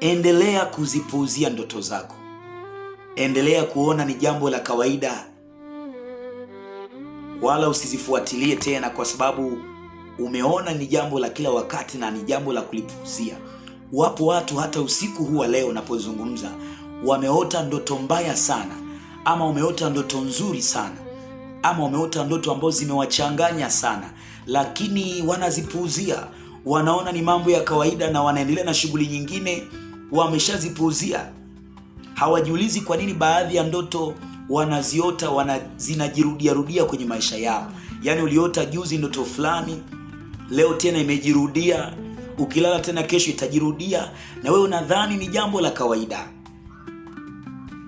endelea kuzipuuzia ndoto zako. Endelea kuona ni jambo la kawaida, wala usizifuatilie tena, kwa sababu umeona ni jambo la kila wakati na ni jambo la kulipuuzia. Wapo watu hata usiku huu wa leo napozungumza wameota ndoto mbaya sana, ama wameota ndoto nzuri sana, ama wameota ndoto ambazo zimewachanganya sana, lakini wanazipuuzia. Wanaona ni mambo ya kawaida na wanaendelea na shughuli nyingine, wameshazipuuzia. Hawajiulizi kwa nini baadhi ya ndoto wanaziota zinajirudia kwenye maisha yao. Yaani uliota juzi ndoto fulani, leo tena imejirudia, ukilala tena kesho itajirudia, na wewe unadhani ni jambo la kawaida.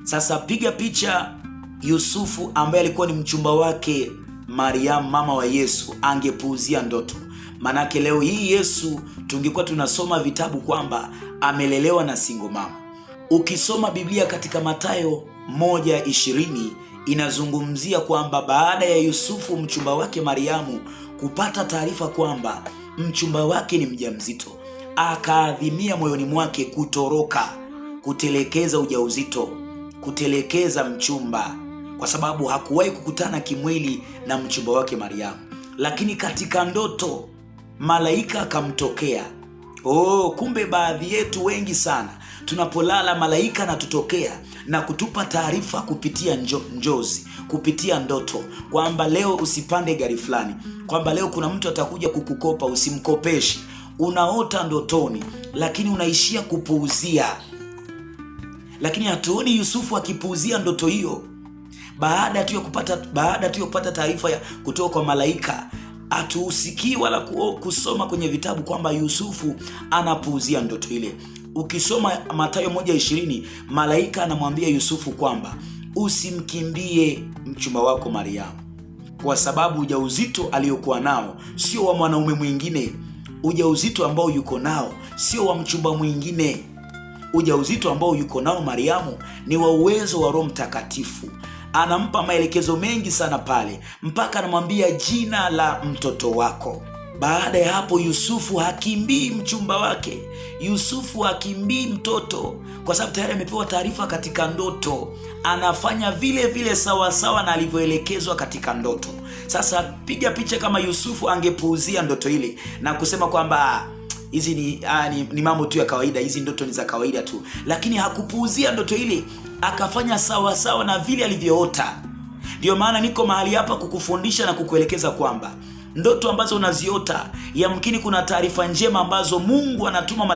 Sasa piga picha Yusufu ambaye alikuwa ni mchumba wake Mariam, mama wa Yesu, angepuuzia ndoto. Manake leo hii Yesu tungekuwa tunasoma vitabu kwamba amelelewa na single mama. Ukisoma Biblia katika Mathayo 1:20 inazungumzia kwamba baada ya Yusufu mchumba wake Mariamu kupata taarifa kwamba mchumba wake ni mjamzito, akaadhimia moyoni mwake kutoroka, kutelekeza ujauzito, kutelekeza mchumba, kwa sababu hakuwahi kukutana kimwili na mchumba wake Mariamu. Lakini katika ndoto malaika akamtokea. Kumbe baadhi yetu wengi sana tunapolala malaika anatutokea na kutupa taarifa kupitia njozi, kupitia ndoto, kwamba leo usipande gari fulani, kwamba leo kuna mtu atakuja kukukopa, usimkopeshi. Unaota ndotoni, lakini unaishia kupuuzia. Lakini hatuoni Yusufu akipuuzia ndoto hiyo. Baada tu ya kupata taarifa kutoka kwa malaika, hatusikii wala kusoma kwenye vitabu kwamba Yusufu anapuuzia ndoto ile. Ukisoma Mathayo 1:20, malaika anamwambia Yusufu kwamba usimkimbie mchumba wako Mariamu, kwa sababu ujauzito aliyokuwa nao sio wa mwanaume mwingine. Ujauzito ambao yuko nao sio wa mchumba mwingine. Ujauzito ambao yuko nao Mariamu ni wa uwezo wa Roho Mtakatifu. Anampa maelekezo mengi sana pale, mpaka anamwambia jina la mtoto wako. Baada ya hapo Yusufu hakimbii mchumba wake, Yusufu hakimbii mtoto, kwa sababu tayari amepewa taarifa katika ndoto. Anafanya vile vile sawa na alivyoelekezwa katika ndoto. Sasa piga picha kama Yusufu angepuuzia ndoto ile na kusema kwamba hizi ni mambo tu ya kawaida, hizi ndoto ni za kawaida tu, lakini hakupuuzia ndoto ile, akafanya sawa na vile alivyoota. Ndio maana niko mahali hapa kukufundisha na kukuelekeza kwamba ndoto ambazo unaziota, yamkini kuna taarifa njema ambazo Mungu anatuma